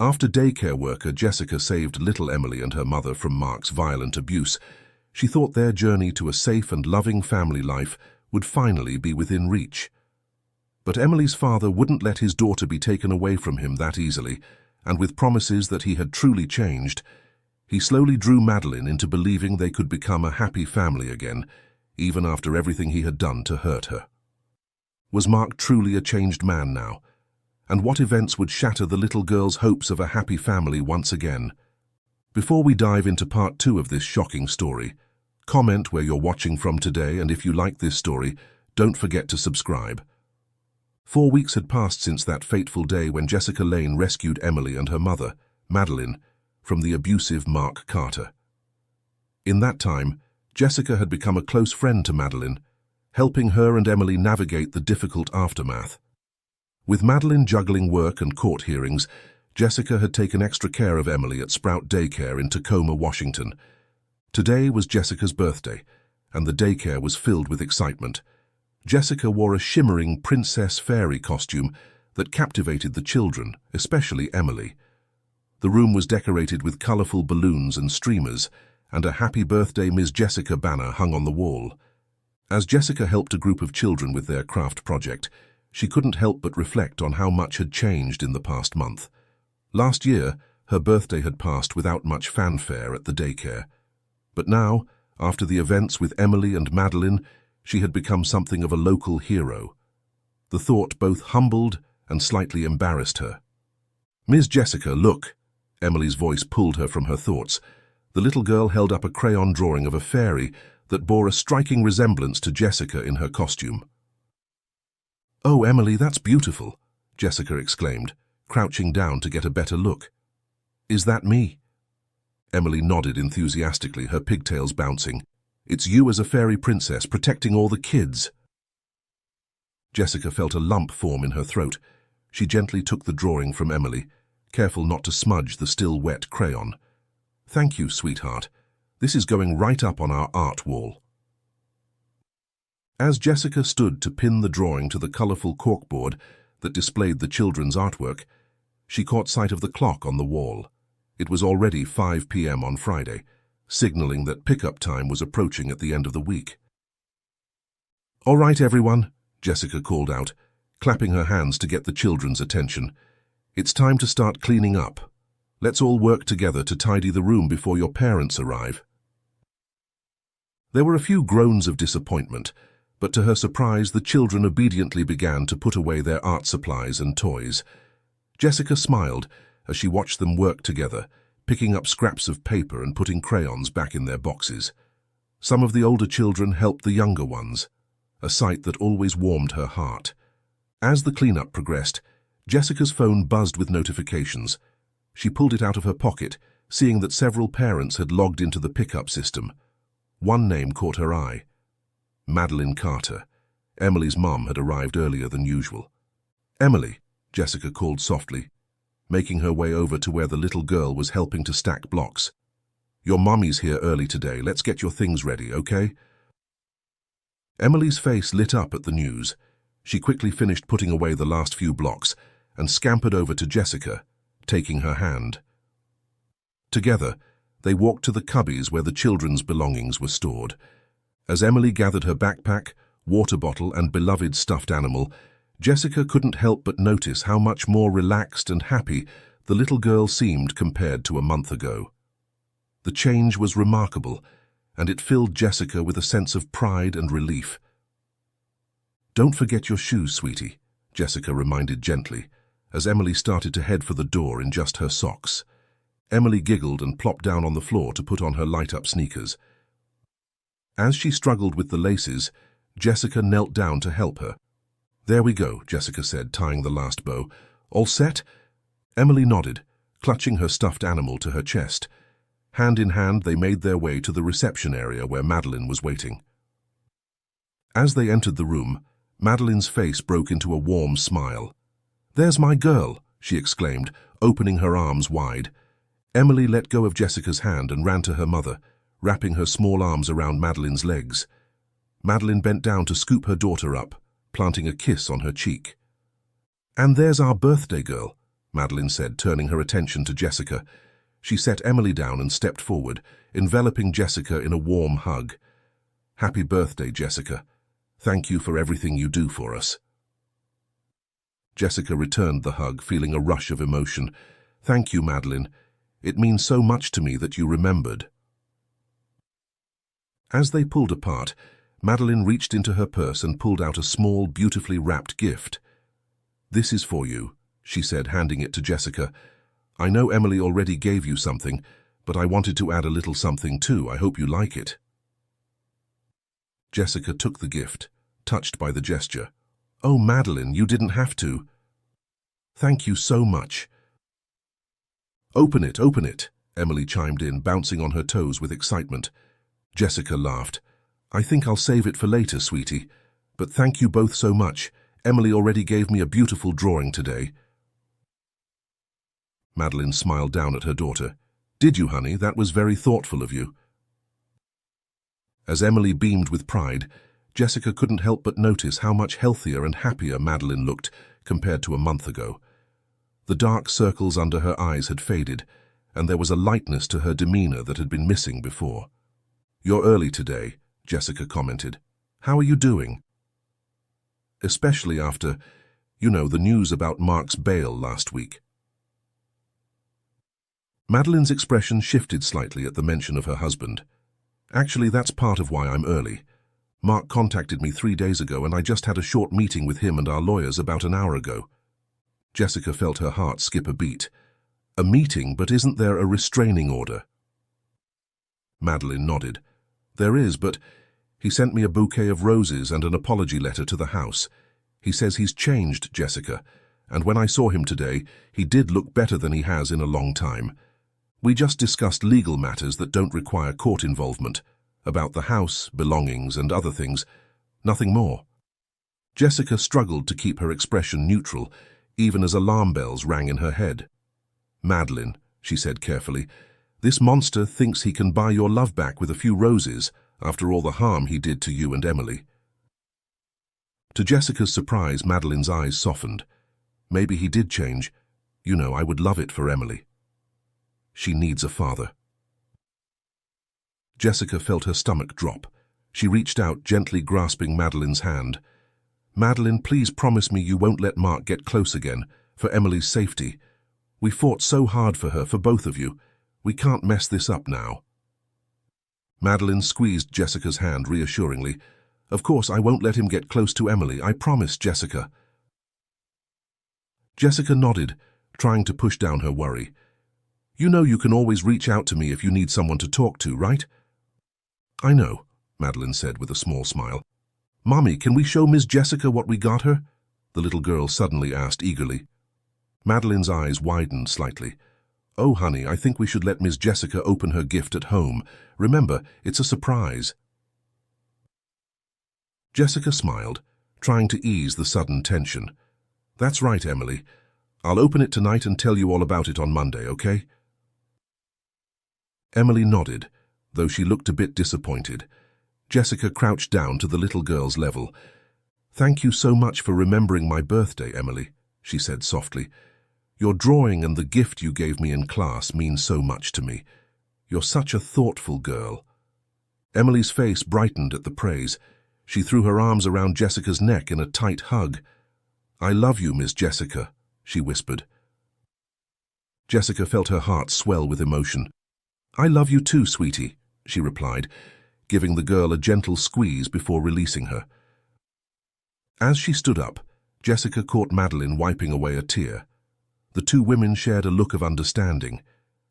After daycare worker Jessica saved little Emily and her mother from Mark's violent abuse, she thought their journey to a safe and loving family life would finally be within reach. But Emily's father wouldn't let his daughter be taken away from him that easily, and with promises that he had truly changed, he slowly drew Madeline into believing they could become a happy family again, even after everything he had done to hurt her. Was Mark truly a changed man now? And what events would shatter the little girl's hopes of a happy family once again? Before we dive into part 2 of this shocking story, comment where you're watching from today, and if you like this story, don't forget to subscribe. 4 weeks had passed since that fateful day when Jessica Lane rescued Emily and her mother, Madeline, from the abusive Mark Carter. In that time, Jessica had become a close friend to Madeline, helping her and Emily navigate the difficult aftermath. With Madeline juggling work and court hearings, Jessica had taken extra care of Emily at Sprout Daycare in Tacoma, Washington. Today was Jessica's birthday, and the daycare was filled with excitement. Jessica wore a shimmering princess fairy costume that captivated the children, especially Emily. The room was decorated with colorful balloons and streamers, and a Happy Birthday Ms. Jessica banner hung on the wall. As Jessica helped a group of children with their craft project, she couldn't help but reflect on how much had changed in the past month. Last year, her birthday had passed without much fanfare at the daycare. But now, after the events with Emily and Madeline, she had become something of a local hero. The thought both humbled and slightly embarrassed her. "Ms. Jessica, look!" Emily's voice pulled her from her thoughts. The little girl held up a crayon drawing of a fairy that bore a striking resemblance to Jessica in her costume. "Oh, Emily, that's beautiful," Jessica exclaimed, crouching down to get a better look. "Is that me?" Emily nodded enthusiastically, her pigtails bouncing. "It's you as a fairy princess, protecting all the kids." Jessica felt a lump form in her throat. She gently took the drawing from Emily, careful not to smudge the still wet crayon. "Thank you, sweetheart. This is going right up on our art wall." As Jessica stood to pin the drawing to the colorful corkboard that displayed the children's artwork, she caught sight of the clock on the wall. It was already 5 p.m. on Friday, signaling that pickup time was approaching at the end of the week. "All right, everyone," Jessica called out, clapping her hands to get the children's attention. "It's time to start cleaning up. Let's all work together to tidy the room before your parents arrive." There were a few groans of disappointment, but to her surprise, the children obediently began to put away their art supplies and toys. Jessica smiled as she watched them work together, picking up scraps of paper and putting crayons back in their boxes. Some of the older children helped the younger ones, a sight that always warmed her heart. As the cleanup progressed, Jessica's phone buzzed with notifications. She pulled it out of her pocket, seeing that several parents had logged into the pickup system. One name caught her eye: Madeline Carter. Emily's mom had arrived earlier than usual. "Emily," Jessica called softly, making her way over to where the little girl was helping to stack blocks. "Your mommy's here early today. Let's get your things ready, okay?" Emily's face lit up at the news. She quickly finished putting away the last few blocks and scampered over to Jessica, taking her hand. Together, they walked to the cubbies where the children's belongings were stored. As Emily gathered her backpack, water bottle, and beloved stuffed animal, Jessica couldn't help but notice how much more relaxed and happy the little girl seemed compared to a month ago. The change was remarkable, and it filled Jessica with a sense of pride and relief. "Don't forget your shoes, sweetie," Jessica reminded gently, as Emily started to head for the door in just her socks. Emily giggled and plopped down on the floor to put on her light-up sneakers. As she struggled with the laces, Jessica knelt down to help her. "There we go," Jessica said, tying the last bow. "All set?" Emily nodded, clutching her stuffed animal to her chest. Hand in hand, they made their way to the reception area where Madeline was waiting. As they entered the room, Madeline's face broke into a warm smile. "There's my girl," she exclaimed, opening her arms wide. Emily let go of Jessica's hand and ran to her mother, wrapping her small arms around Madeline's legs. Madeline bent down to scoop her daughter up, planting a kiss on her cheek. "And there's our birthday girl," Madeline said, turning her attention to Jessica. She set Emily down and stepped forward, enveloping Jessica in a warm hug. "Happy birthday, Jessica. Thank you for everything you do for us." Jessica returned the hug, feeling a rush of emotion. "Thank you, Madeline. It means so much to me that you remembered." As they pulled apart, Madeline reached into her purse and pulled out a small, beautifully wrapped gift. "This is for you," she said, handing it to Jessica. "I know Emily already gave you something, but I wanted to add a little something too. I hope you like it." Jessica took the gift, touched by the gesture. "Oh, Madeline, you didn't have to." "Thank you so much." Open it," Emily chimed in, bouncing on her toes with excitement. Jessica laughed. "I think I'll save it for later, sweetie. But thank you both so much. Emily already gave me a beautiful drawing today." Madeline smiled down at her daughter. "Did you, honey? That was very thoughtful of you." As Emily beamed with pride, Jessica couldn't help but notice how much healthier and happier Madeline looked compared to a month ago. The dark circles under her eyes had faded, and there was a lightness to her demeanor that had been missing before. "You're early today," Jessica commented. "How are you doing?" "Especially after, the news about Mark's bail last week." Madeline's expression shifted slightly at the mention of her husband. "Actually, that's part of why I'm early. Mark contacted me 3 days ago, and I just had a short meeting with him and our lawyers about an hour ago." Jessica felt her heart skip a beat. "A meeting, but isn't there a restraining order?" Madeline nodded. "There is, but he sent me a bouquet of roses and an apology letter to the house. He says he's changed, Jessica, and when I saw him today, he did look better than he has in a long time. We just discussed legal matters that don't require court involvement, about the house, belongings, and other things. Nothing more." Jessica struggled to keep her expression neutral, even as alarm bells rang in her head. "Madeline," she said carefully, "this monster thinks he can buy your love back with a few roses after all the harm he did to you and Emily." To Jessica's surprise, Madeline's eyes softened. "Maybe he did change. I would love it for Emily. She needs a father." Jessica felt her stomach drop. She reached out, gently grasping Madeline's hand. "Madeline, please promise me you won't let Mark get close again, for Emily's safety. We fought so hard for her, for both of you. We can't mess this up now." Madeline squeezed Jessica's hand reassuringly. "Of course, I won't let him get close to Emily. I promise, Jessica." Jessica nodded, trying to push down her worry. You can always reach out to me if you need someone to talk to, right?" "I know," Madeline said with a small smile. "Mommy, can we show Miss Jessica what we got her?" the little girl suddenly asked eagerly. Madeline's eyes widened slightly. "Oh, honey, I think we should let Miss Jessica open her gift at home. Remember, it's a surprise." Jessica smiled, trying to ease the sudden tension. "That's right, Emily. I'll open it tonight and tell you all about it on Monday, okay?" Emily nodded, though she looked a bit disappointed. Jessica crouched down to the little girl's level. "Thank you so much for remembering my birthday, Emily," she said softly. "Your drawing and the gift you gave me in class mean so much to me. You're such a thoughtful girl." Emily's face brightened at the praise. She threw her arms around Jessica's neck in a tight hug. "I love you, Miss Jessica," she whispered. Jessica felt her heart swell with emotion. "I love you too, sweetie," she replied, giving the girl a gentle squeeze before releasing her. As she stood up, Jessica caught Madeline wiping away a tear. The two women shared a look of understanding.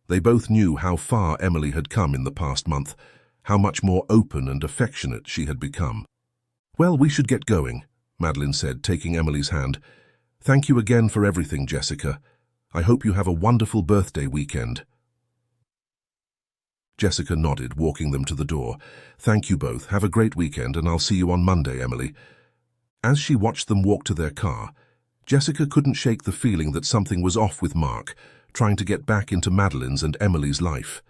They both knew how far Emily had come in the past month, how much more open and affectionate she had become. "Well, we should get going," Madeline said, taking Emily's hand. "Thank you again for everything, Jessica. I hope you have a wonderful birthday weekend." Jessica nodded, walking them to the door. "Thank you both. Have a great weekend, and I'll see you on Monday, Emily." As she watched them walk to their car, Jessica couldn't shake the feeling that something was off with Mark, trying to get back into Madeline's and Emily's life.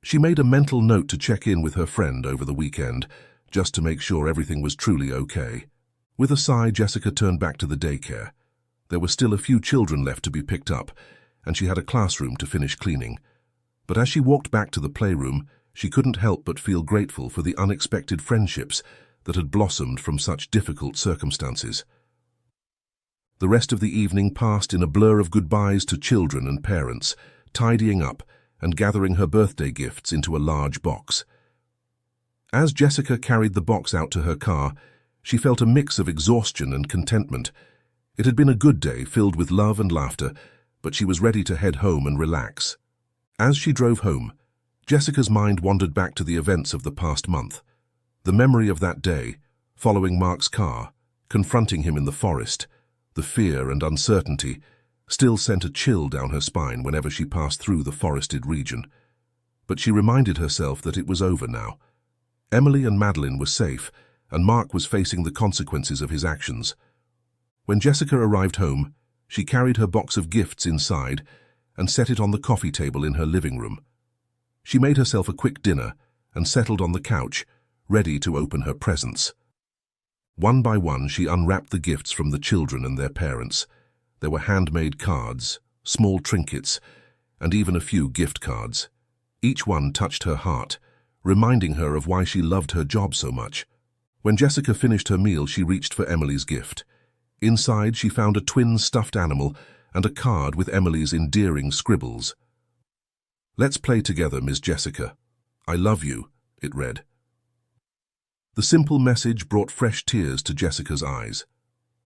She made a mental note to check in with her friend over the weekend, just to make sure everything was truly okay. With a sigh, Jessica turned back to the daycare. There were still a few children left to be picked up, and she had a classroom to finish cleaning. But as she walked back to the playroom, she couldn't help but feel grateful for the unexpected friendships that had blossomed from such difficult circumstances. The rest of the evening passed in a blur of goodbyes to children and parents, tidying up and gathering her birthday gifts into a large box. As Jessica carried the box out to her car, she felt a mix of exhaustion and contentment. It had been a good day filled with love and laughter, but she was ready to head home and relax. As she drove home, Jessica's mind wandered back to the events of the past month. The memory of that day, following Mark's car, confronting him in the forest, the fear and uncertainty, still sent a chill down her spine whenever she passed through the forested region. But she reminded herself that it was over now. Emily and Madeline were safe, and Mark was facing the consequences of his actions. When Jessica arrived home, she carried her box of gifts inside and set it on the coffee table in her living room. She made herself a quick dinner and settled on the couch, ready to open her presents. One by one, she unwrapped the gifts from the children and their parents. There were handmade cards, small trinkets, and even a few gift cards. Each one touched her heart, reminding her of why she loved her job so much. When Jessica finished her meal, she reached for Emily's gift. Inside, she found a twin stuffed animal and a card with Emily's endearing scribbles. "Let's play together, Miss Jessica. I love you," it read. The simple message brought fresh tears to Jessica's eyes.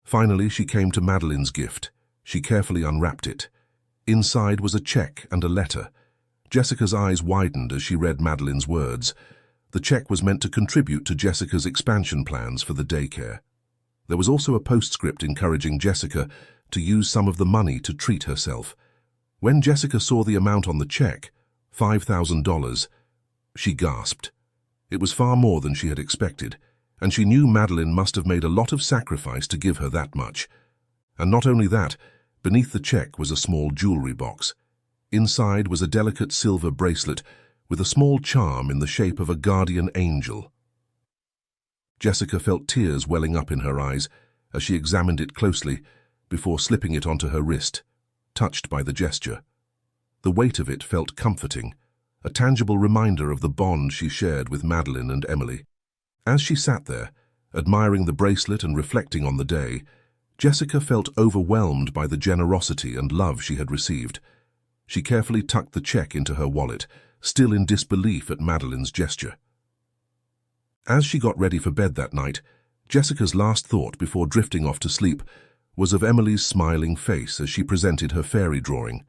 Finally, she came to Madeline's gift. She carefully unwrapped it. Inside was a check and a letter. Jessica's eyes widened as she read Madeline's words. The check was meant to contribute to Jessica's expansion plans for the daycare. There was also a postscript encouraging Jessica to use some of the money to treat herself. When Jessica saw the amount on the check, $5,000, she gasped. It was far more than she had expected, and she knew Madeline must have made a lot of sacrifice to give her that much. And not only that, beneath the check was a small jewelry box. Inside was a delicate silver bracelet with a small charm in the shape of a guardian angel. Jessica felt tears welling up in her eyes as she examined it closely before slipping it onto her wrist, touched by the gesture. The weight of it felt comforting, a tangible reminder of the bond she shared with Madeline and Emily. As she sat there, admiring the bracelet and reflecting on the day, Jessica felt overwhelmed by the generosity and love she had received. She carefully tucked the check into her wallet, still in disbelief at Madeline's gesture. As she got ready for bed that night, Jessica's last thought before drifting off to sleep was of Emily's smiling face as she presented her fairy drawing.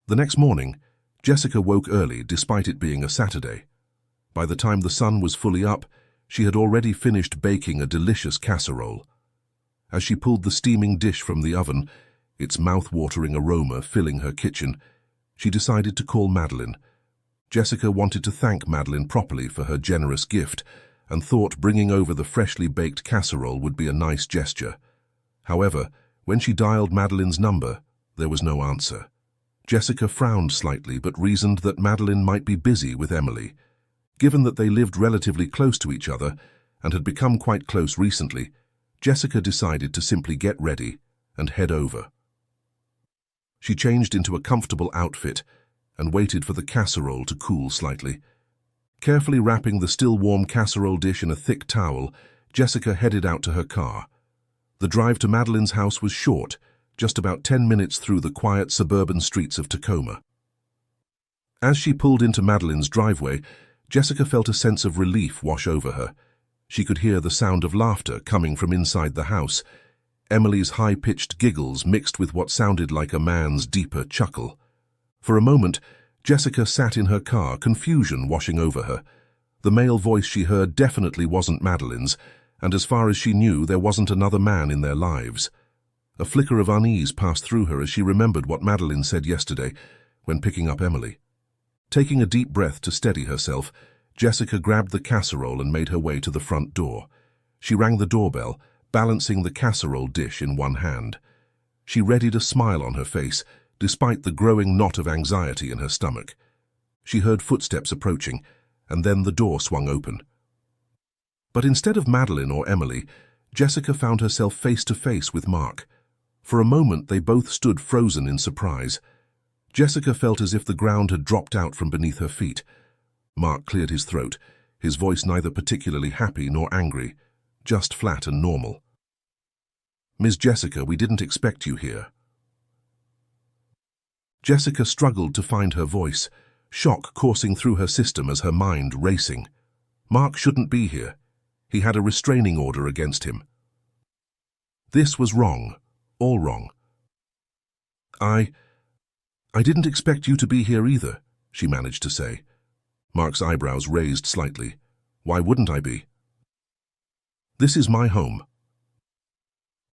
The next morning, Jessica woke early despite it being a Saturday. By the time the sun was fully up, she had already finished baking a delicious casserole. As she pulled the steaming dish from the oven, its mouth-watering aroma filling her kitchen, she decided to call Madeline. Jessica wanted to thank Madeline properly for her generous gift and thought bringing over the freshly baked casserole would be a nice gesture. However, when she dialed Madeline's number, there was no answer. Jessica frowned slightly but reasoned that Madeline might be busy with Emily. Given that they lived relatively close to each other and had become quite close recently, Jessica decided to simply get ready and head over. She changed into a comfortable outfit and waited for the casserole to cool slightly. Carefully wrapping the still warm casserole dish in a thick towel, Jessica headed out to her car. The drive to Madeline's house was short, just about 10 minutes through the quiet suburban streets of Tacoma. As she pulled into Madeline's driveway, Jessica felt a sense of relief wash over her. She could hear the sound of laughter coming from inside the house, Emily's high-pitched giggles mixed with what sounded like a man's deeper chuckle. For a moment, Jessica sat in her car, confusion washing over her. The male voice she heard definitely wasn't Madeline's, and as far as she knew, there wasn't another man in their lives. A flicker of unease passed through her as she remembered what Madeline said yesterday when picking up Emily. Taking a deep breath to steady herself, Jessica grabbed the casserole and made her way to the front door. She rang the doorbell, balancing the casserole dish in one hand. She readied a smile on her face, despite the growing knot of anxiety in her stomach. She heard footsteps approaching, and then the door swung open. But instead of Madeline or Emily, Jessica found herself face to face with Mark. For a moment, they both stood frozen in surprise. Jessica felt as if the ground had dropped out from beneath her feet. Mark cleared his throat, his voice neither particularly happy nor angry, just flat and normal. "Miss Jessica, we didn't expect you here." Jessica struggled to find her voice, shock coursing through her system as her mind racing. Mark shouldn't be here. He had a restraining order against him. This was wrong, all wrong. I didn't expect you to be here either," she managed to say. Mark's eyebrows raised slightly. "Why wouldn't I be? This is my home."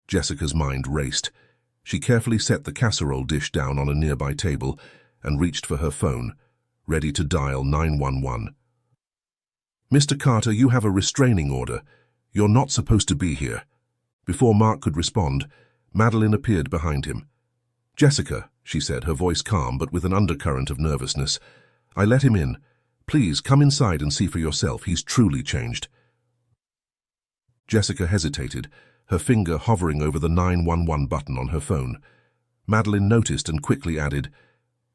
Jessica's mind raced. She carefully set the casserole dish down on a nearby table and reached for her phone, ready to dial 911. "Mr. Carter, you have a restraining order. You're not supposed to be here." Before Mark could respond, Madeline appeared behind him. "Jessica," she said, her voice calm but with an undercurrent of nervousness, "I let him in. Please, come inside and see for yourself. He's truly changed." Jessica hesitated, her finger hovering over the 911 button on her phone. Madeline noticed and quickly added,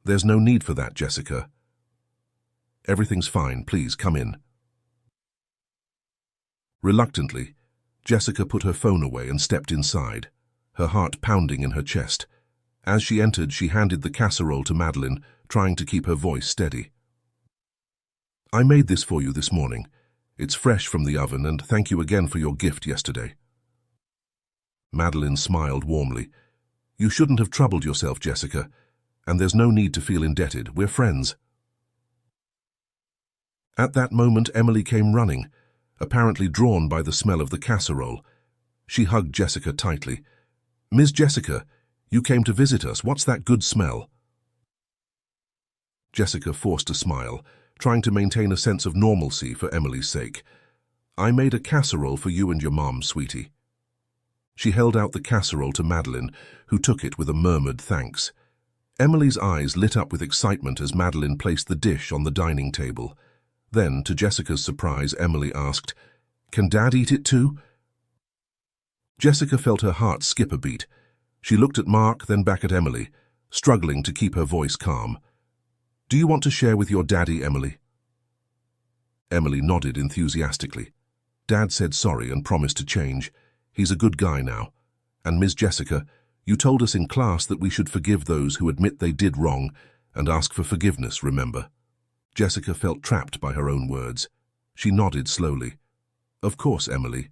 "There's no need for that, Jessica. Everything's fine. Please, come in." Reluctantly, Jessica put her phone away and stepped inside, her heart pounding in her chest. As she entered, she handed the casserole to Madeline, trying to keep her voice steady. "I made this for you this morning. It's fresh from the oven, and thank you again for your gift yesterday." Madeline smiled warmly. "You shouldn't have troubled yourself, Jessica, and there's no need to feel indebted. We're friends." At that moment, Emily came running, apparently drawn by the smell of the casserole. She hugged Jessica tightly. "Miss Jessica, you came to visit us. What's that good smell?" Jessica forced a smile, trying to maintain a sense of normalcy for Emily's sake. "I made a casserole for you and your mom, sweetie." She held out the casserole to Madeline, who took it with a murmured thanks. Emily's eyes lit up with excitement as Madeline placed the dish on the dining table. Then, to Jessica's surprise, Emily asked, "Can Dad eat it too?" Jessica felt her heart skip a beat. She looked at Mark, then back at Emily, struggling to keep her voice calm. "Do you want to share with your daddy, Emily?" Emily nodded enthusiastically. "Dad said sorry and promised to change. He's a good guy now. And Miss Jessica, you told us in class that we should forgive those who admit they did wrong and ask for forgiveness, remember?" Jessica felt trapped by her own words. She nodded slowly. "Of course, Emily.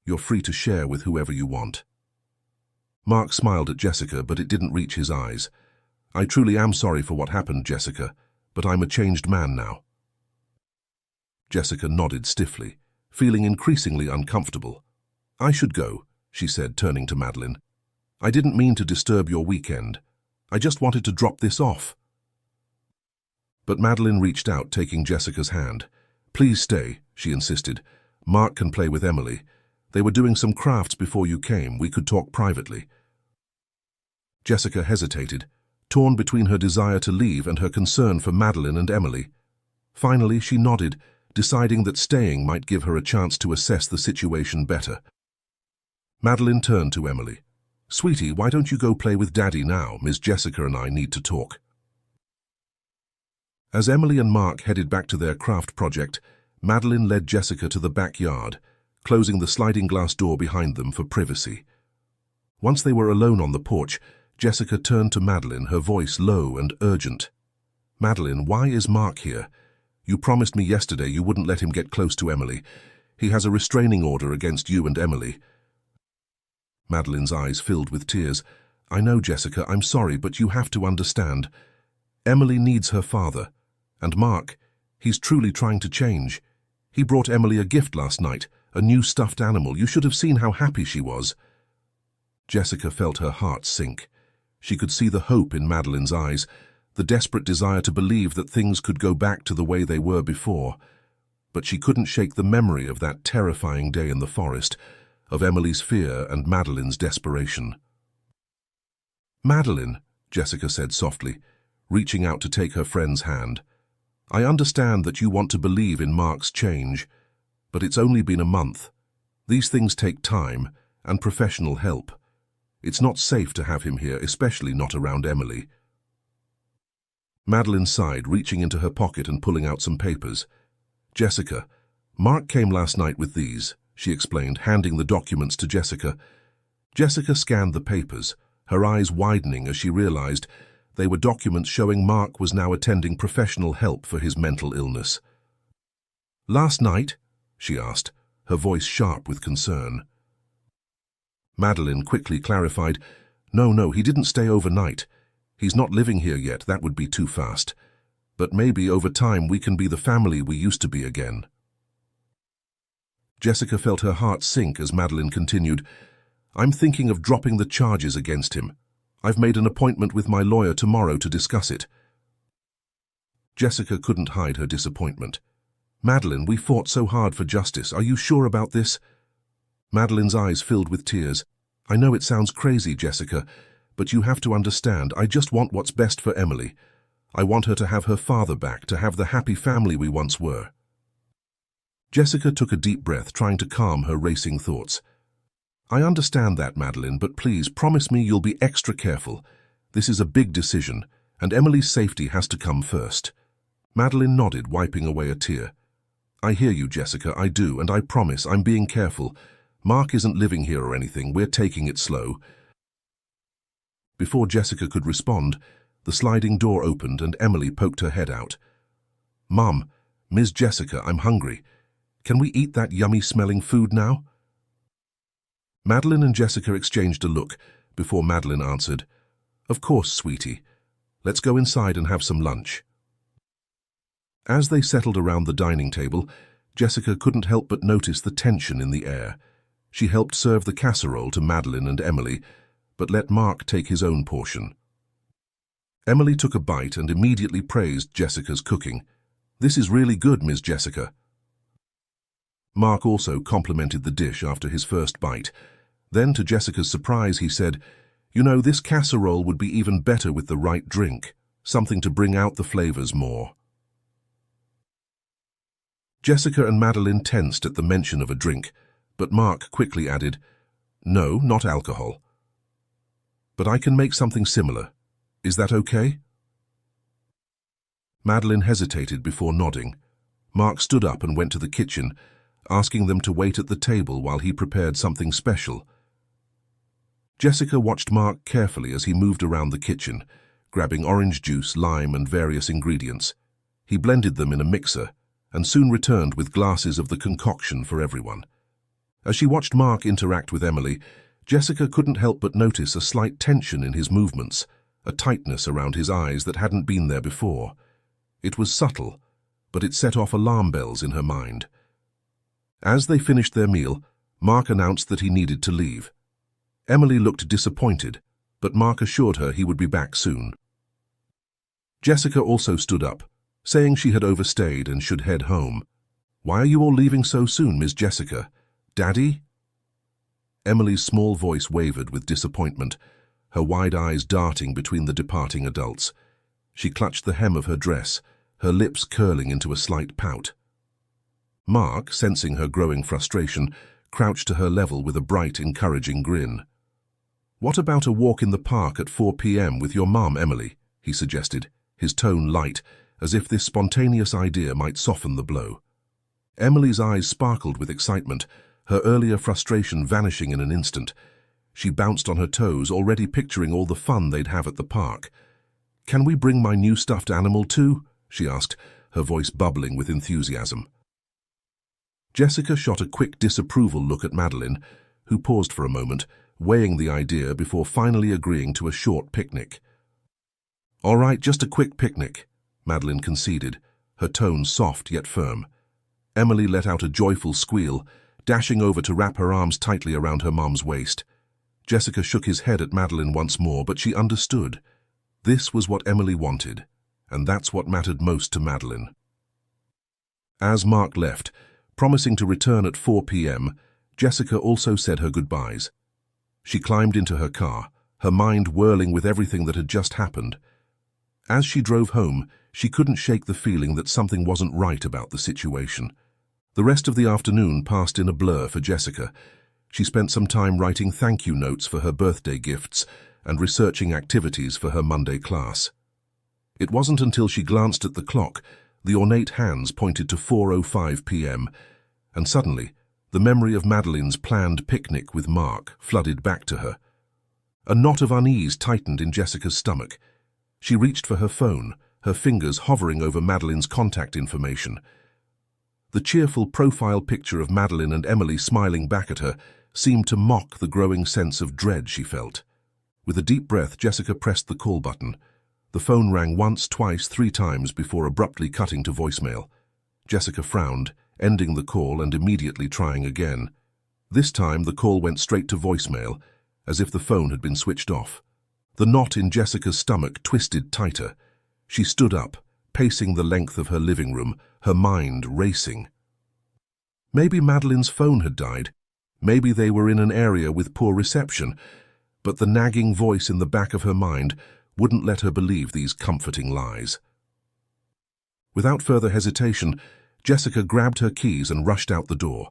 You're free to share with whoever you want." Mark smiled at Jessica, but it didn't reach his eyes. "I truly am sorry for what happened, Jessica, but I'm a changed man now." Jessica nodded stiffly, feeling increasingly uncomfortable. "I should go," she said, turning to Madeline. "I didn't mean to disturb your weekend. I just wanted to drop this off." But Madeline reached out, taking Jessica's hand. "Please stay," she insisted. "Mark can play with Emily. They were doing some crafts before you came. We could talk privately." Jessica hesitated, torn between her desire to leave and her concern for Madeline and Emily. Finally, she nodded, deciding that staying might give her a chance to assess the situation better. Madeline turned to Emily. "Sweetie, why don't you go play with Daddy now? Miss Jessica and I need to talk." As Emily and Mark headed back to their craft project, Madeline led Jessica to the backyard, closing the sliding glass door behind them for privacy. Once they were alone on the porch, Jessica turned to Madeline, her voice low and urgent. "Madeline, why is Mark here? You promised me yesterday you wouldn't let him get close to Emily. He has a restraining order against you and Emily." Madeline's eyes filled with tears. "I know, Jessica, I'm sorry, but you have to understand. Emily needs her father. And Mark, he's truly trying to change. He brought Emily a gift last night, a new stuffed animal. You should have seen how happy she was." Jessica felt her heart sink. She could see the hope in Madeline's eyes, the desperate desire to believe that things could go back to the way they were before. But she couldn't shake the memory of that terrifying day in the forest, of Emily's fear and Madeline's desperation. "Madeline," Jessica said softly, reaching out to take her friend's hand. "I understand that you want to believe in Mark's change, but it's only been a month. These things take time and professional help. It's not safe to have him here, especially not around Emily. Madeline sighed, reaching into her pocket and pulling out some papers. Jessica, Mark came last night with these, she explained, handing the documents to Jessica. Jessica scanned the papers, her eyes widening as she realized they were documents showing Mark was now attending professional help for his mental illness. "Last night?" she asked, her voice sharp with concern. Madeline quickly clarified, No, he didn't stay overnight. He's not living here yet, that would be too fast. But maybe over time we can be the family we used to be again." Jessica felt her heart sink as Madeline continued, "I'm thinking of dropping the charges against him. I've made an appointment with my lawyer tomorrow to discuss it." Jessica couldn't hide her disappointment. "Madeline, we fought so hard for justice. Are you sure about this?" Madeline's eyes filled with tears. "I know it sounds crazy, Jessica, but you have to understand, I just want what's best for Emily. I want her to have her father back, to have the happy family we once were." Jessica took a deep breath, trying to calm her racing thoughts. "I understand that, Madeline, but please promise me you'll be extra careful. This is a big decision, and Emily's safety has to come first." Madeline nodded, wiping away a tear. "I hear you, Jessica, I do, and I promise I'm being careful. Mark isn't living here or anything, we're taking it slow." Before Jessica could respond, the sliding door opened and Emily poked her head out. "Mum, Ms. Jessica, I'm hungry. Can we eat that yummy-smelling food now?" Madeline and Jessica exchanged a look before Madeline answered, "Of course, sweetie. Let's go inside and have some lunch." As they settled around the dining table, Jessica couldn't help but notice the tension in the air. She helped serve the casserole to Madeline and Emily, but let Mark take his own portion. Emily took a bite and immediately praised Jessica's cooking. "This is really good, Ms. Jessica." Mark also complimented the dish after his first bite. Then, to Jessica's surprise, he said, "You know, this casserole would be even better with the right drink, something to bring out the flavors more." Jessica and Madeline tensed at the mention of a drink, but Mark quickly added, "No, not alcohol. But I can make something similar. Is that okay?" Madeline hesitated before nodding. Mark stood up and went to the kitchen, asking them to wait at the table while he prepared something special. Jessica watched Mark carefully as he moved around the kitchen, grabbing orange juice, lime, and various ingredients. He blended them in a mixer and soon returned with glasses of the concoction for everyone. As she watched Mark interact with Emily, Jessica couldn't help but notice a slight tension in his movements, a tightness around his eyes that hadn't been there before. It was subtle, but it set off alarm bells in her mind. As they finished their meal, Mark announced that he needed to leave. Emily looked disappointed, but Mark assured her he would be back soon. Jessica also stood up, saying she had overstayed and should head home. "Why are you all leaving so soon, Miss Jessica? Daddy?" Emily's small voice wavered with disappointment, her wide eyes darting between the departing adults. She clutched the hem of her dress, her lips curling into a slight pout. Mark, sensing her growing frustration, crouched to her level with a bright, encouraging grin. "What about a walk in the park at 4 p.m. with your mum, Emily?" he suggested, his tone light, as if this spontaneous idea might soften the blow. Emily's eyes sparkled with excitement, her earlier frustration vanishing in an instant. She bounced on her toes, already picturing all the fun they'd have at the park. "Can we bring my new stuffed animal too?" she asked, her voice bubbling with enthusiasm. Jessica shot a quick disapproval look at Madeline, who paused for a moment, weighing the idea before finally agreeing to a short picnic. "All right, just a quick picnic," Madeline conceded, her tone soft yet firm. Emily let out a joyful squeal, dashing over to wrap her arms tightly around her mum's waist. Jessica shook his head at Madeline once more, but she understood. This was what Emily wanted, and that's what mattered most to Madeline. As Mark left, promising to return at 4 p.m., Jessica also said her goodbyes. She climbed into her car, her mind whirling with everything that had just happened. As she drove home, she couldn't shake the feeling that something wasn't right about the situation. The rest of the afternoon passed in a blur for Jessica. She spent some time writing thank you notes for her birthday gifts and researching activities for her Monday class. It wasn't until she glanced at the clock, the ornate hands pointed to 4:05 p.m., and suddenly, the memory of Madeline's planned picnic with Mark flooded back to her. A knot of unease tightened in Jessica's stomach. She reached for her phone, her fingers hovering over Madeline's contact information. The cheerful profile picture of Madeline and Emily smiling back at her seemed to mock the growing sense of dread she felt. With a deep breath, Jessica pressed the call button. The phone rang once, twice, 3 times before abruptly cutting to voicemail. Jessica frowned, ending the call and immediately trying again. This time the call went straight to voicemail, as if the phone had been switched off. The knot in Jessica's stomach twisted tighter. She stood up, pacing the length of her living room, her mind racing. Maybe Madeline's phone had died. Maybe they were in an area with poor reception, but the nagging voice in the back of her mind wouldn't let her believe these comforting lies. Without further hesitation, Jessica grabbed her keys and rushed out the door.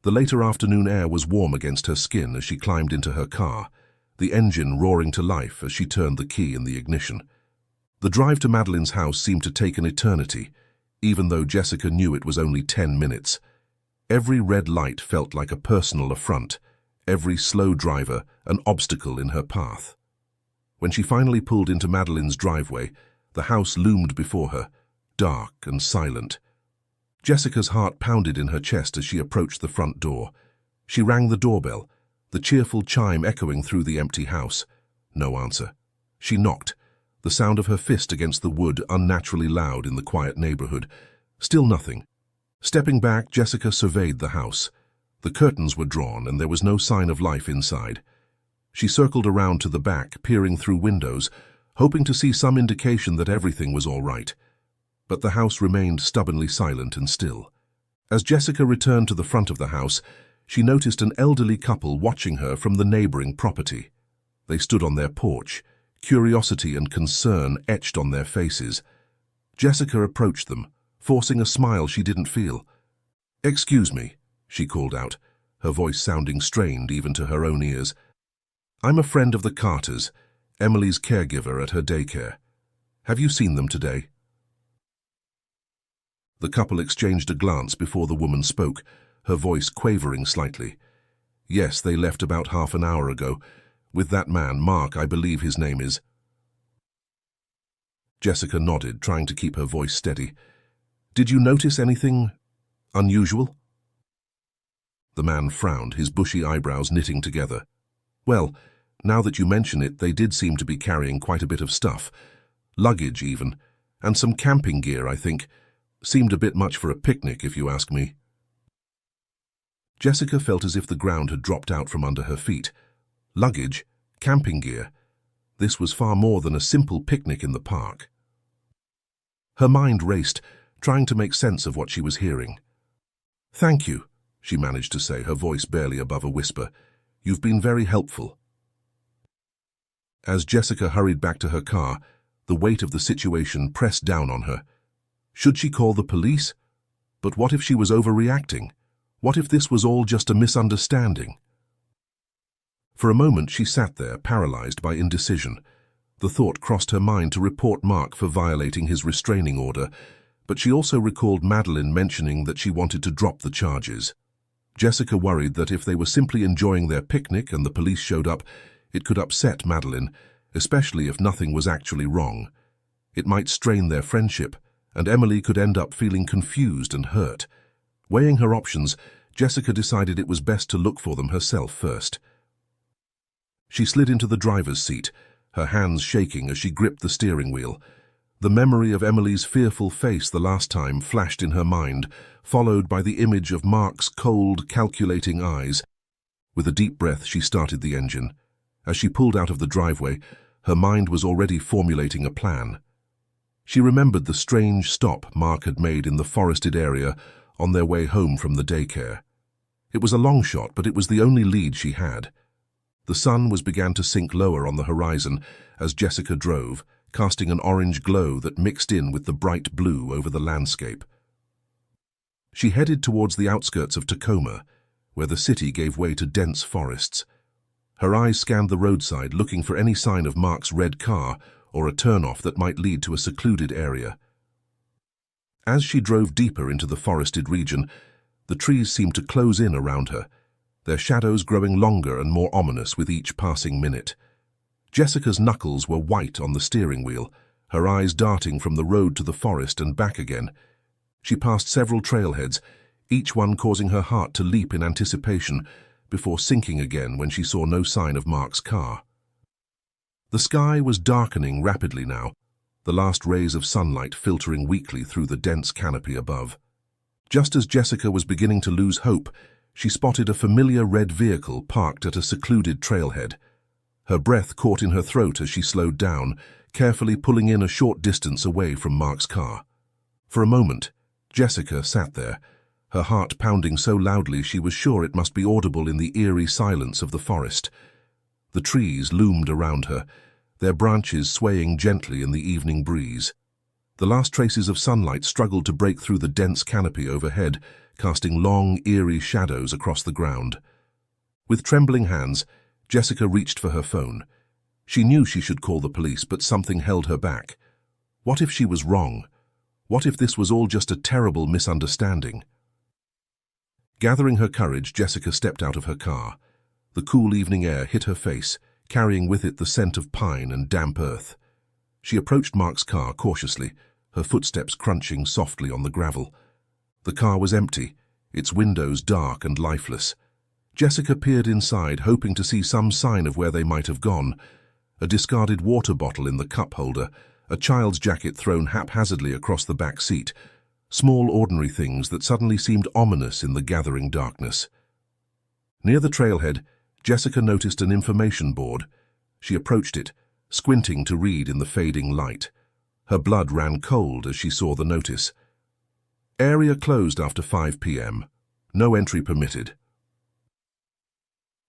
The later afternoon air was warm against her skin as she climbed into her car, the engine roaring to life as she turned the key in the ignition. The drive to Madeline's house seemed to take an eternity, even though Jessica knew it was only 10 minutes. Every red light felt like a personal affront, every slow driver an obstacle in her path. When she finally pulled into Madeline's driveway, the house loomed before her, dark and silent. Jessica's heart pounded in her chest as she approached the front door. She rang the doorbell, the cheerful chime echoing through the empty house. No answer. She knocked, the sound of her fist against the wood unnaturally loud in the quiet neighborhood. Still nothing. Stepping back, Jessica surveyed the house. The curtains were drawn and there was no sign of life inside. She circled around to the back, peering through windows, hoping to see some indication that everything was all right. But the house remained stubbornly silent and still. As Jessica returned to the front of the house, she noticed an elderly couple watching her from the neighboring property. They stood on their porch, curiosity and concern etched on their faces. Jessica approached them, forcing a smile she didn't feel. "Excuse me," she called out, her voice sounding strained even to her own ears. "I'm a friend of the Carters, Emily's caregiver at her daycare. Have you seen them today?" The couple exchanged a glance before the woman spoke, her voice quavering slightly. "Yes, they left about half an hour ago. With that man, Mark, I believe his name is." Jessica nodded, trying to keep her voice steady. "Did you notice anything unusual?" The man frowned, his bushy eyebrows knitting together. "Well, now that you mention it, they did seem to be carrying quite a bit of stuff. Luggage, even. And some camping gear, I think. Seemed a bit much for a picnic, if you ask me." Jessica felt as if the ground had dropped out from under her feet. Luggage, camping gear. This was far more than a simple picnic in the park. Her mind raced, trying to make sense of what she was hearing. "Thank you," she managed to say, her voice barely above a whisper. "You've been very helpful." As Jessica hurried back to her car, the weight of the situation pressed down on her. Should she call the police? But what if she was overreacting? What if this was all just a misunderstanding? For a moment she sat there, paralyzed by indecision. The thought crossed her mind to report Mark for violating his restraining order, but she also recalled Madeline mentioning that she wanted to drop the charges. Jessica worried that if they were simply enjoying their picnic and the police showed up, it could upset Madeline, especially if nothing was actually wrong. It might strain their friendship, and Emily could end up feeling confused and hurt. Weighing her options, Jessica decided it was best to look for them herself first. She slid into the driver's seat, her hands shaking as she gripped the steering wheel. The memory of Emily's fearful face the last time flashed in her mind, followed by the image of Mark's cold, calculating eyes. With a deep breath, she started the engine. As she pulled out of the driveway, her mind was already formulating a plan. She remembered the strange stop Mark had made in the forested area on their way home from the daycare. It was a long shot, but it was the only lead she had. The sun began to sink lower on the horizon as Jessica drove, casting an orange glow that mixed in with the bright blue over the landscape. She headed towards the outskirts of Tacoma, where the city gave way to dense forests. Her eyes scanned the roadside, looking for any sign of Mark's red car or a turnoff that might lead to a secluded area. As she drove deeper into the forested region, the trees seemed to close in around her, their shadows growing longer and more ominous with each passing minute. Jessica's knuckles were white on the steering wheel, her eyes darting from the road to the forest and back again. She passed several trailheads, each one causing her heart to leap in anticipation, before sinking again when she saw no sign of Mark's car. The sky was darkening rapidly now, the last rays of sunlight filtering weakly through the dense canopy above. Just as Jessica was beginning to lose hope, she spotted a familiar red vehicle parked at a secluded trailhead. Her breath caught in her throat as she slowed down, carefully pulling in a short distance away from Mark's car. For a moment, Jessica sat there, her heart pounding so loudly she was sure it must be audible in the eerie silence of the forest. The trees loomed around her, their branches swaying gently in the evening breeze. The last traces of sunlight struggled to break through the dense canopy overhead, casting long, eerie shadows across the ground. With trembling hands, Jessica reached for her phone. She knew she should call the police, but something held her back. What if she was wrong? What if this was all just a terrible misunderstanding? Gathering her courage, Jessica stepped out of her car. The cool evening air hit her face, carrying with it the scent of pine and damp earth. She approached Mark's car cautiously, her footsteps crunching softly on the gravel. The car was empty, its windows dark and lifeless. Jessica peered inside, hoping to see some sign of where they might have gone. A discarded water bottle in the cup holder, a child's jacket thrown haphazardly across the back seat. Small, ordinary things that suddenly seemed ominous in the gathering darkness. Near the trailhead, Jessica noticed an information board. She approached it, squinting to read in the fading light. Her blood ran cold as she saw the notice. Area closed after 5 p.m. No entry permitted.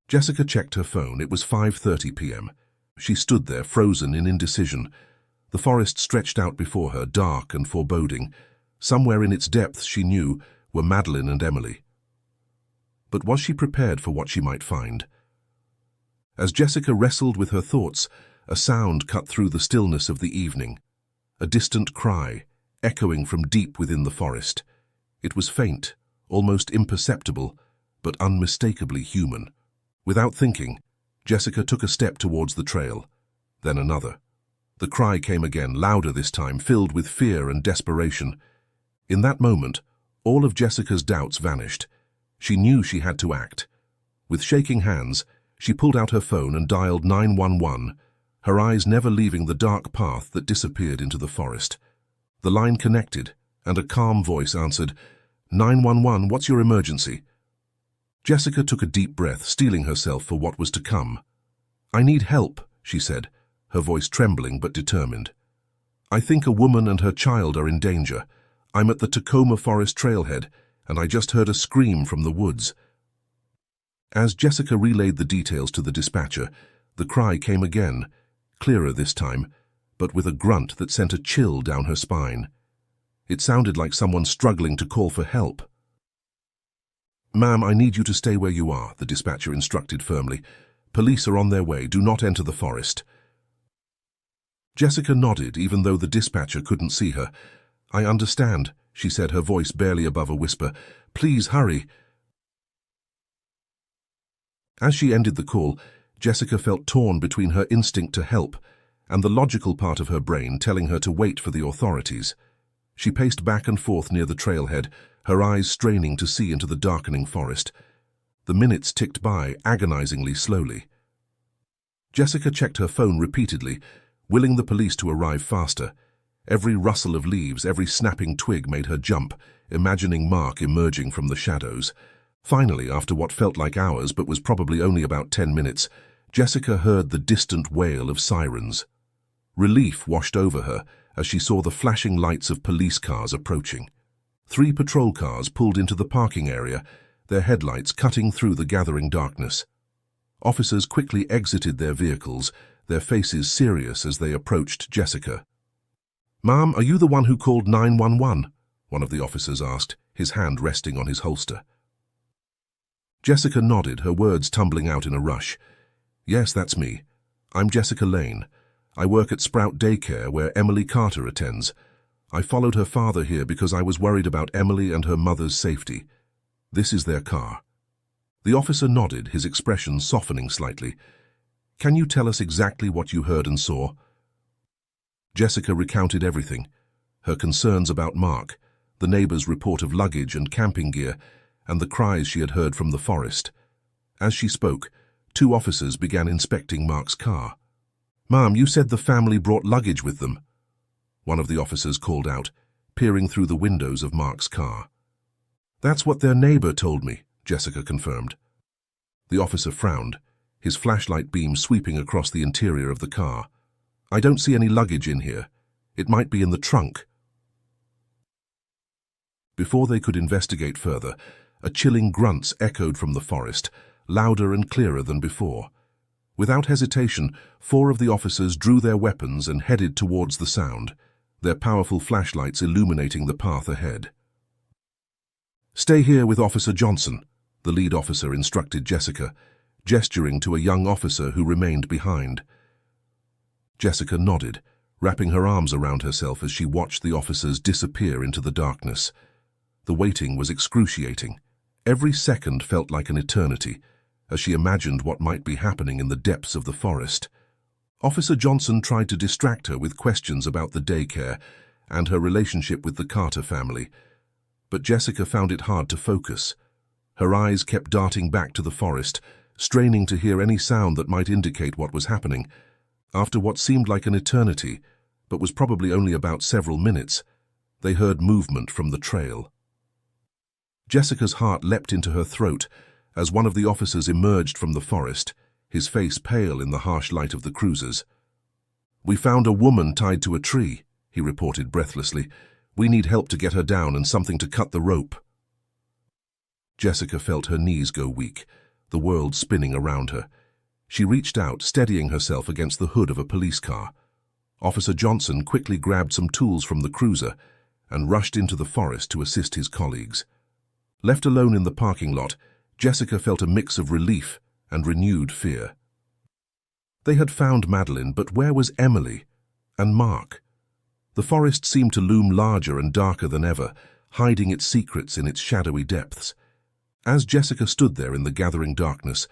Jessica checked her phone. It was 5:30 p.m. She stood there, frozen in indecision. The forest stretched out before her, dark and foreboding. Somewhere in its depths, she knew, were Madeline and Emily. But was she prepared for what she might find? As Jessica wrestled with her thoughts, a sound cut through the stillness of the evening. A distant cry, echoing from deep within the forest. It was faint, almost imperceptible, but unmistakably human. Without thinking, Jessica took a step towards the trail, then another. The cry came again, louder this time, filled with fear and desperation. In that moment, all of Jessica's doubts vanished. She knew she had to act. With shaking hands, she pulled out her phone and dialed 911, her eyes never leaving the dark path that disappeared into the forest. The line connected, and a calm voice answered, "911, what's your emergency?" Jessica took a deep breath, steeling herself for what was to come. "I need help," she said, her voice trembling but determined. "I think a woman and her child are in danger. I'm at the Tacoma Forest trailhead, and I just heard a scream from the woods." As Jessica relayed the details to the dispatcher, the cry came again, clearer this time, but with a grunt that sent a chill down her spine. It sounded like someone struggling to call for help. "Ma'am, I need you to stay where you are," the dispatcher instructed firmly. "Police are on their way. Do not enter the forest." Jessica nodded, even though the dispatcher couldn't see her. "I understand," she said, her voice barely above a whisper. "Please hurry." As she ended the call, Jessica felt torn between her instinct to help and the logical part of her brain telling her to wait for the authorities. She paced back and forth near the trailhead, her eyes straining to see into the darkening forest. The minutes ticked by, agonizingly slowly. Jessica checked her phone repeatedly, willing the police to arrive faster. Every rustle of leaves, every snapping twig made her jump, imagining Mark emerging from the shadows. Finally, after what felt like hours but was probably only about 10 minutes, Jessica heard the distant wail of sirens. Relief washed over her as she saw the flashing lights of police cars approaching. 3 patrol cars pulled into the parking area, their headlights cutting through the gathering darkness. Officers quickly exited their vehicles, their faces serious as they approached Jessica. "Ma'am, are you the one who called 911?" one of the officers asked, his hand resting on his holster. Jessica nodded, her words tumbling out in a rush. Yes, that's me. I'm Jessica Lane. I work at Sprout Daycare, where Emily Carter attends. I followed her father here because I was worried about Emily and her mother's safety. This is their car. The officer nodded, his expression softening slightly. Can you tell us exactly what you heard and saw? Jessica recounted everything. Her concerns about Mark, the neighbor's report of luggage and camping gear, and the cries she had heard from the forest. As she spoke, 2 officers began inspecting Mark's car. "Ma'am, you said the family brought luggage with them," one of the officers called out, peering through the windows of Mark's car. "That's what their neighbor told me," Jessica confirmed. The officer frowned, his flashlight beam sweeping across the interior of the car. "I don't see any luggage in here. It might be in the trunk." Before they could investigate further, chilling grunts echoed from the forest, louder and clearer than before. Without hesitation, 4 of the officers drew their weapons and headed towards the sound, their powerful flashlights illuminating the path ahead. "Stay here with Officer Johnson," the lead officer instructed Jessica, gesturing to a young officer who remained behind. Jessica nodded, wrapping her arms around herself as she watched the officers disappear into the darkness. The waiting was excruciating. Every second felt like an eternity, as she imagined what might be happening in the depths of the forest. Officer Johnson tried to distract her with questions about the daycare and her relationship with the Carter family, but Jessica found it hard to focus. Her eyes kept darting back to the forest, straining to hear any sound that might indicate what was happening. After what seemed like an eternity, but was probably only about several minutes, they heard movement from the trail. Jessica's heart leapt into her throat as one of the officers emerged from the forest, his face pale in the harsh light of the cruisers. "We found a woman tied to a tree," he reported breathlessly. "We need help to get her down and something to cut the rope." Jessica felt her knees go weak, the world spinning around her. She reached out, steadying herself against the hood of a police car. Officer Johnson quickly grabbed some tools from the cruiser and rushed into the forest to assist his colleagues. Left alone in the parking lot, Jessica felt a mix of relief and renewed fear. They had found Madeline, but where was Emily and Mark? The forest seemed to loom larger and darker than ever, hiding its secrets in its shadowy depths. As Jessica stood there in the gathering darkness,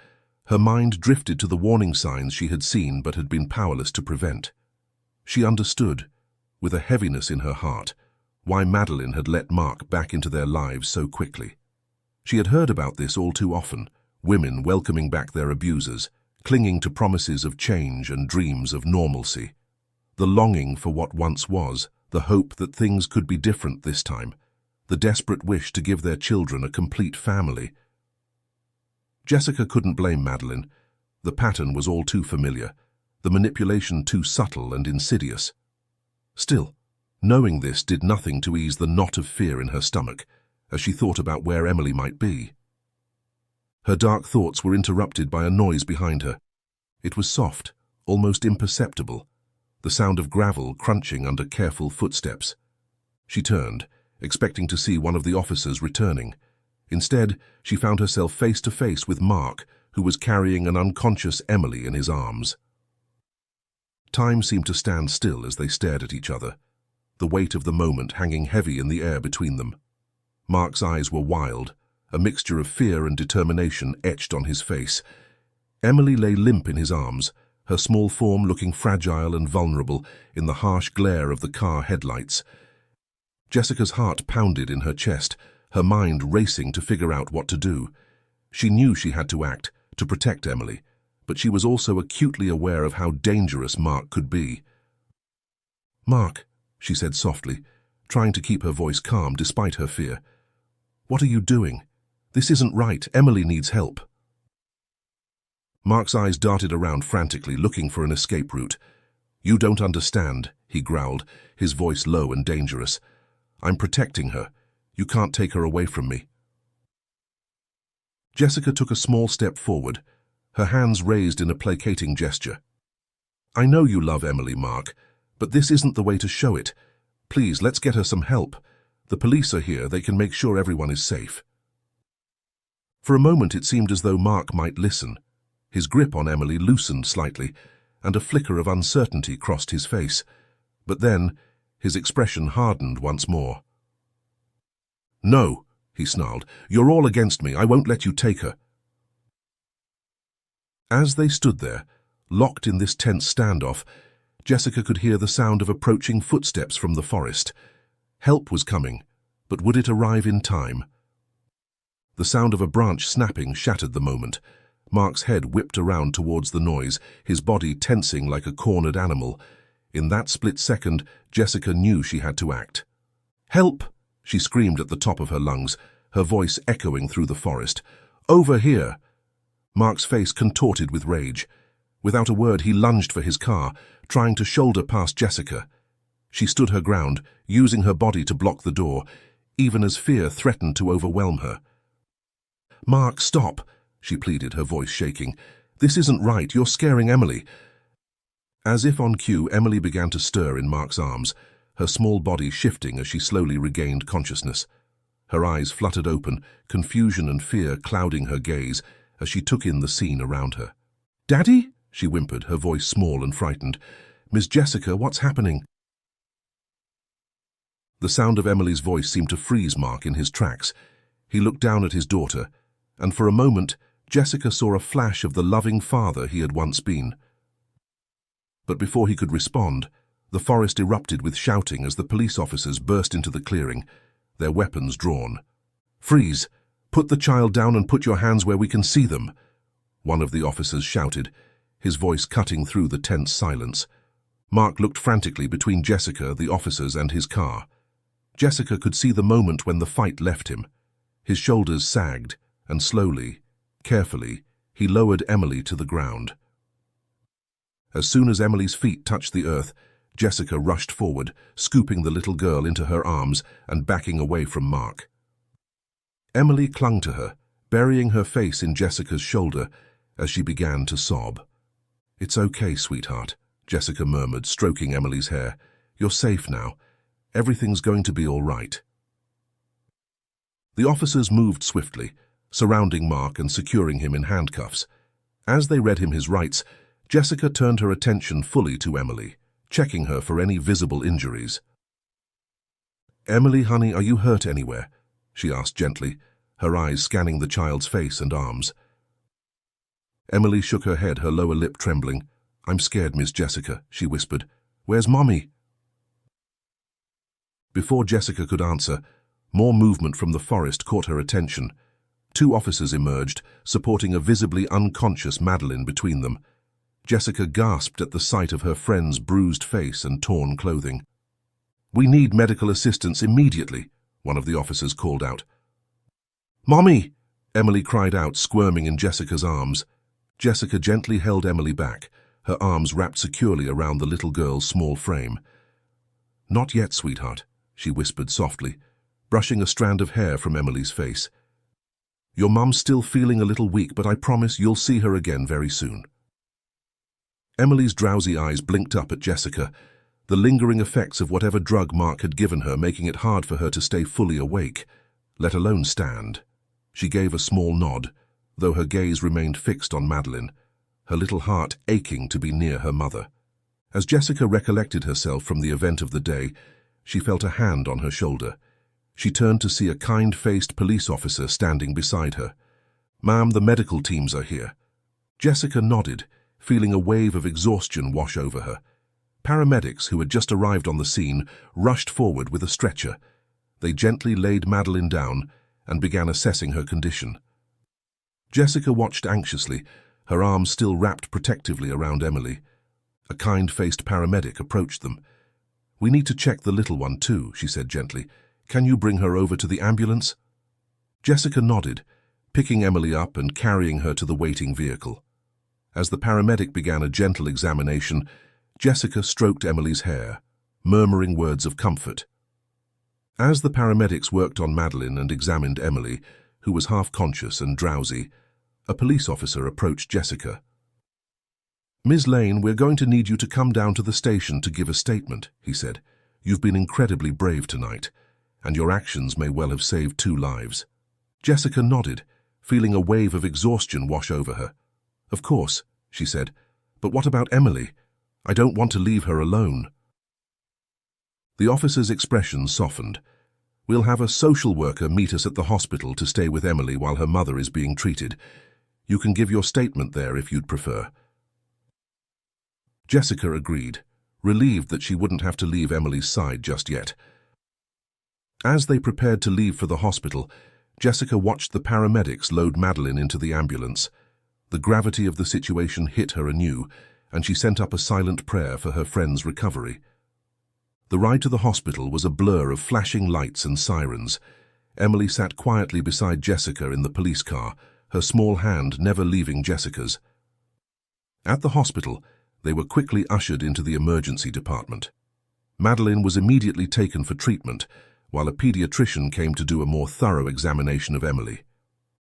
her mind drifted to the warning signs she had seen but had been powerless to prevent. She understood, with a heaviness in her heart, why Madeline had let Mark back into their lives so quickly. She had heard about this all too often, women welcoming back their abusers, clinging to promises of change and dreams of normalcy. The longing for what once was, the hope that things could be different this time, the desperate wish to give their children a complete family. Jessica couldn't blame Madeline. The pattern was all too familiar, the manipulation too subtle and insidious. Still, knowing this did nothing to ease the knot of fear in her stomach as she thought about where Emily might be. Her dark thoughts were interrupted by a noise behind her. It was soft, almost imperceptible, the sound of gravel crunching under careful footsteps. She turned, expecting to see one of the officers returning. Instead, she found herself face to face with Mark, who was carrying an unconscious Emily in his arms. Time seemed to stand still as they stared at each other, the weight of the moment hanging heavy in the air between them. Mark's eyes were wild, a mixture of fear and determination etched on his face. Emily lay limp in his arms, her small form looking fragile and vulnerable in the harsh glare of the car headlights. Jessica's heart pounded in her chest, her mind racing to figure out what to do. She knew she had to act, to protect Emily, but she was also acutely aware of how dangerous Mark could be. "Mark," she said softly, trying to keep her voice calm despite her fear. "What are you doing? This isn't right. Emily needs help." Mark's eyes darted around frantically, looking for an escape route. "You don't understand," he growled, his voice low and dangerous. "I'm protecting her. You can't take her away from me." Jessica took a small step forward, her hands raised in a placating gesture. "I know you love Emily, Mark, but this isn't the way to show it. Please, let's get her some help. The police are here. They can make sure everyone is safe." For a moment it seemed as though Mark might listen. His grip on Emily loosened slightly, and a flicker of uncertainty crossed his face. But then, his expression hardened once more. "No," he snarled. "You're all against me. I won't let you take her." As they stood there, locked in this tense standoff, Jessica could hear the sound of approaching footsteps from the forest. Help was coming, but would it arrive in time? The sound of a branch snapping shattered the moment. Mark's head whipped around towards the noise, his body tensing like a cornered animal. In that split second, Jessica knew she had to act. "Help!" she screamed at the top of her lungs, her voice echoing through the forest. "Over here!" Mark's face contorted with rage. Without a word, he lunged for his car, trying to shoulder past Jessica. She stood her ground, using her body to block the door, even as fear threatened to overwhelm her. "Mark, stop," she pleaded, her voice shaking. "This isn't right. You're scaring Emily." As if on cue, Emily began to stir in Mark's arms, her small body shifting as she slowly regained consciousness. Her eyes fluttered open, confusion and fear clouding her gaze as she took in the scene around her. "Daddy?" she whimpered, her voice small and frightened. "Miss Jessica, what's happening?" The sound of Emily's voice seemed to freeze Mark in his tracks. He looked down at his daughter, and for a moment, Jessica saw a flash of the loving father he had once been. But before he could respond, the forest erupted with shouting as the police officers burst into the clearing, their weapons drawn. "Freeze! Put the child down and put your hands where we can see them," one of the officers shouted, his voice cutting through the tense silence. Mark looked frantically between Jessica, the officers, and his car. Jessica could see the moment when the fight left him. His shoulders sagged, and slowly, carefully, he lowered Emily to the ground. As soon as Emily's feet touched the earth, Jessica rushed forward, scooping the little girl into her arms and backing away from Mark. Emily clung to her, burying her face in Jessica's shoulder as she began to sob. "It's okay, sweetheart," Jessica murmured, stroking Emily's hair. "You're safe now. Everything's going to be all right." The officers moved swiftly, surrounding Mark and securing him in handcuffs. As they read him his rights, Jessica turned her attention fully to Emily, checking her for any visible injuries. "Emily, honey, are you hurt anywhere?" she asked gently, her eyes scanning the child's face and arms. Emily shook her head, her lower lip trembling. "I'm scared, Miss Jessica," she whispered. "Where's Mommy?" Before Jessica could answer, more movement from the forest caught her attention. 2 officers emerged, supporting a visibly unconscious Madeline between them. Jessica gasped at the sight of her friend's bruised face and torn clothing. "We need medical assistance immediately," one of the officers called out. "Mommy!" Emily cried out, squirming in Jessica's arms. Jessica gently held Emily back, her arms wrapped securely around the little girl's small frame. "Not yet, sweetheart," she whispered softly, brushing a strand of hair from Emily's face. "Your mum's still feeling a little weak, but I promise you'll see her again very soon." Emily's drowsy eyes blinked up at Jessica, the lingering effects of whatever drug Mark had given her making it hard for her to stay fully awake, let alone stand. She gave a small nod, though her gaze remained fixed on Madeline, her little heart aching to be near her mother. As Jessica recollected herself from the event of the day, she felt a hand on her shoulder. She turned to see a kind-faced police officer standing beside her. "Ma'am, the medical teams are here." Jessica nodded, feeling a wave of exhaustion wash over her. Paramedics, who had just arrived on the scene, rushed forward with a stretcher. They gently laid Madeline down and began assessing her condition. Jessica watched anxiously, her arms still wrapped protectively around Emily. A kind-faced paramedic approached them. "We need to check the little one too," she said gently. "Can you bring her over to the ambulance?" Jessica nodded, picking Emily up and carrying her to the waiting vehicle. As the paramedic began a gentle examination, Jessica stroked Emily's hair, murmuring words of comfort. As the paramedics worked on Madeline and examined Emily, who was half-conscious and drowsy, a police officer approached Jessica. "Ms. Lane, we're going to need you to come down to the station to give a statement," he said. "You've been incredibly brave tonight, and your actions may well have saved 2 lives." Jessica nodded, feeling a wave of exhaustion wash over her. "Of course," she said, "but what about Emily? I don't want to leave her alone." The officer's expression softened. "We'll have a social worker meet us at the hospital to stay with Emily while her mother is being treated. You can give your statement there if you'd prefer." Jessica agreed, relieved that she wouldn't have to leave Emily's side just yet. As they prepared to leave for the hospital, Jessica watched the paramedics load Madeline into the ambulance. The gravity of the situation hit her anew, and she sent up a silent prayer for her friend's recovery. The ride to the hospital was a blur of flashing lights and sirens. Emily sat quietly beside Jessica in the police car, her small hand never leaving Jessica's. At the hospital, they were quickly ushered into the emergency department. Madeline was immediately taken for treatment, while a pediatrician came to do a more thorough examination of Emily.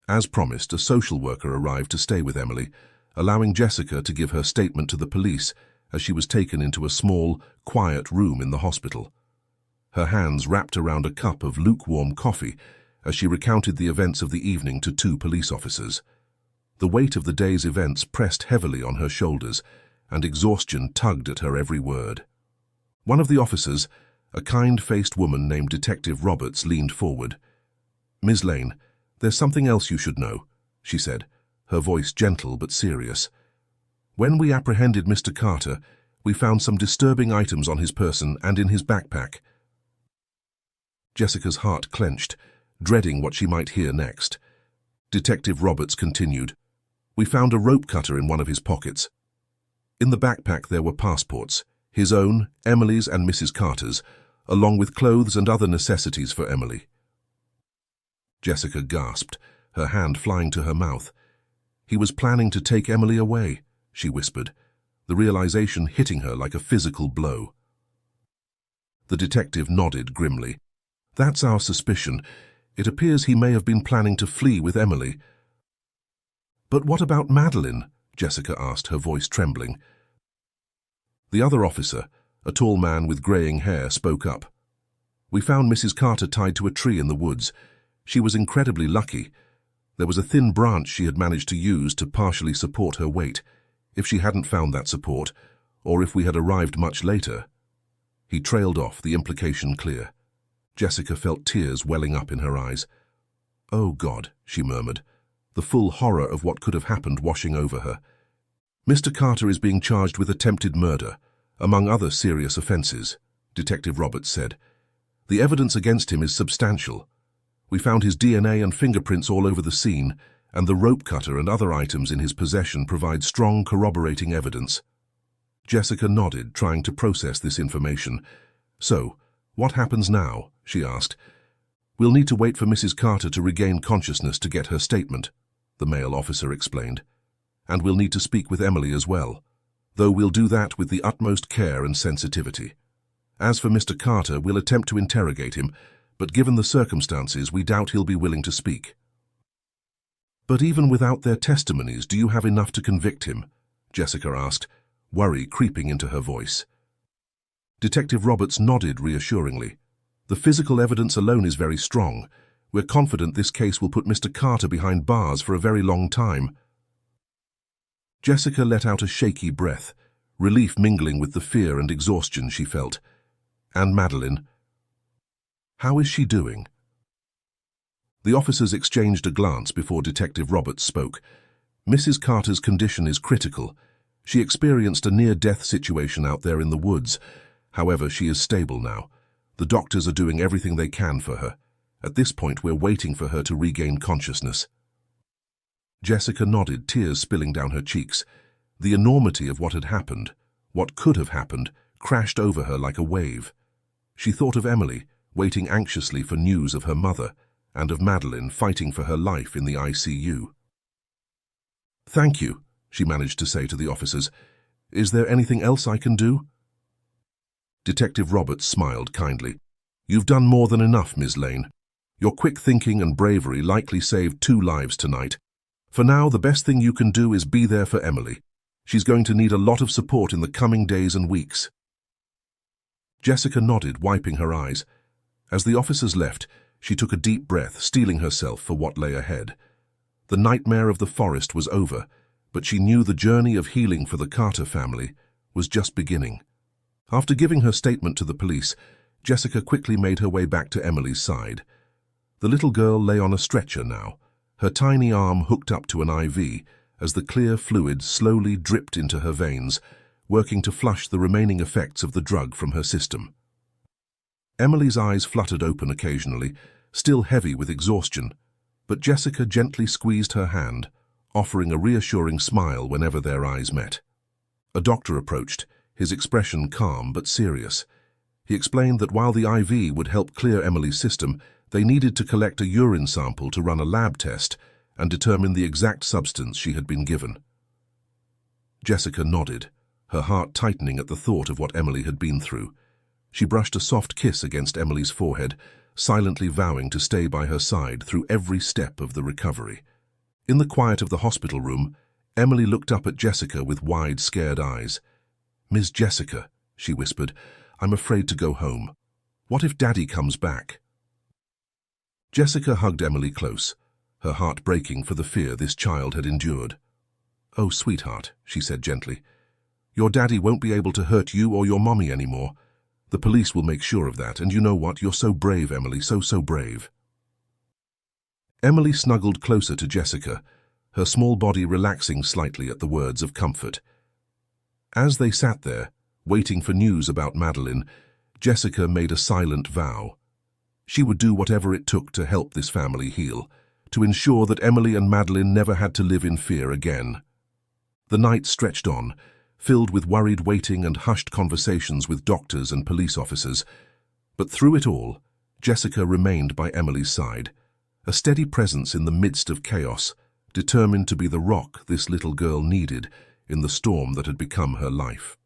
As promised, a social worker arrived to stay with Emily, allowing Jessica to give her statement to the police as she was taken into a small, quiet room in the hospital. Her hands wrapped around a cup of lukewarm coffee as she recounted the events of the evening to 2 police officers. The weight of the day's events pressed heavily on her shoulders, and exhaustion tugged at her every word. One of the officers, a kind-faced woman named Detective Roberts, leaned forward. "Ms. Lane, there's something else you should know," she said, her voice gentle but serious. "When we apprehended Mr. Carter, we found some disturbing items on his person and in his backpack." Jessica's heart clenched, dreading what she might hear next. Detective Roberts continued, "We found a rope cutter in one of his pockets. In the backpack there were passports, his own, Emily's and Mrs. Carter's, along with clothes and other necessities for Emily." Jessica gasped, her hand flying to her mouth. "He was planning to take Emily away," she whispered, the realization hitting her like a physical blow. The detective nodded grimly. "That's our suspicion. It appears he may have been planning to flee with Emily." "But what about Madeline?" Jessica asked, her voice trembling. The other officer, a tall man with graying hair, spoke up. "We found Mrs. Carter tied to a tree in the woods. She was incredibly lucky. There was a thin branch she had managed to use to partially support her weight. If she hadn't found that support, or if we had arrived much later—" He trailed off, the implication clear. Jessica felt tears welling up in her eyes. "Oh God," she murmured, the full horror of what could have happened washing over her. "Mr. Carter is being charged with attempted murder, among other serious offenses," Detective Roberts said. "The evidence against him is substantial. We found his DNA and fingerprints all over the scene, and the rope cutter and other items in his possession provide strong corroborating evidence." Jessica nodded, trying to process this information. "So, what happens now?" she asked. "We'll need to wait for Mrs. Carter to regain consciousness to get her statement," the male officer explained. "And we'll need to speak with Emily as well, though we'll do that with the utmost care and sensitivity. As for Mr. Carter, we'll attempt to interrogate him, but given the circumstances, we doubt he'll be willing to speak." "But even without their testimonies, do you have enough to convict him?" Jessica asked, worry creeping into her voice. Detective Roberts nodded reassuringly. "The physical evidence alone is very strong. We're confident this case will put Mr. Carter behind bars for a very long time." Jessica let out a shaky breath, relief mingling with the fear and exhaustion she felt. "And Madeline? How is she doing?" The officers exchanged a glance before Detective Roberts spoke. "Mrs. Carter's condition is critical. She experienced a near-death situation out there in the woods. However, she is stable now. The doctors are doing everything they can for her. At this point, we're waiting for her to regain consciousness." Jessica nodded, tears spilling down her cheeks. The enormity of what had happened, what could have happened, crashed over her like a wave. She thought of Emily, waiting anxiously for news of her mother, and of Madeline fighting for her life in the ICU. "Thank you," she managed to say to the officers. "Is there anything else I can do?" Detective Roberts smiled kindly. "You've done more than enough, Ms. Lane. Your quick thinking and bravery likely saved 2 lives tonight. For now, the best thing you can do is be there for Emily. She's going to need a lot of support in the coming days and weeks." Jessica nodded, wiping her eyes. As the officers left, she took a deep breath, steeling herself for what lay ahead. The nightmare of the forest was over, but she knew the journey of healing for the Carter family was just beginning. After giving her statement to the police, Jessica quickly made her way back to Emily's side. The little girl lay on a stretcher now, her tiny arm hooked up to an IV as the clear fluid slowly dripped into her veins, working to flush the remaining effects of the drug from her system. Emily's eyes fluttered open occasionally, still heavy with exhaustion, but Jessica gently squeezed her hand, offering a reassuring smile whenever their eyes met. A doctor approached, his expression calm but serious. He explained that while the IV would help clear Emily's system, they needed to collect a urine sample to run a lab test and determine the exact substance she had been given. Jessica nodded, her heart tightening at the thought of what Emily had been through. She brushed a soft kiss against Emily's forehead, silently vowing to stay by her side through every step of the recovery. In the quiet of the hospital room, Emily looked up at Jessica with wide, scared eyes. "Miss Jessica," she whispered, "I'm afraid to go home. What if Daddy comes back?" Jessica hugged Emily close, her heart breaking for the fear this child had endured. "Oh, sweetheart," she said gently, "your daddy won't be able to hurt you or your mommy anymore. The police will make sure of that, and you know what? You're so brave, Emily, so brave." Emily snuggled closer to Jessica, her small body relaxing slightly at the words of comfort. As they sat there, waiting for news about Madeline, Jessica made a silent vow. She would do whatever it took to help this family heal, to ensure that Emily and Madeline never had to live in fear again. The night stretched on, filled with worried waiting and hushed conversations with doctors and police officers. But through it all, Jessica remained by Emily's side, a steady presence in the midst of chaos, determined to be the rock this little girl needed in the storm that had become her life.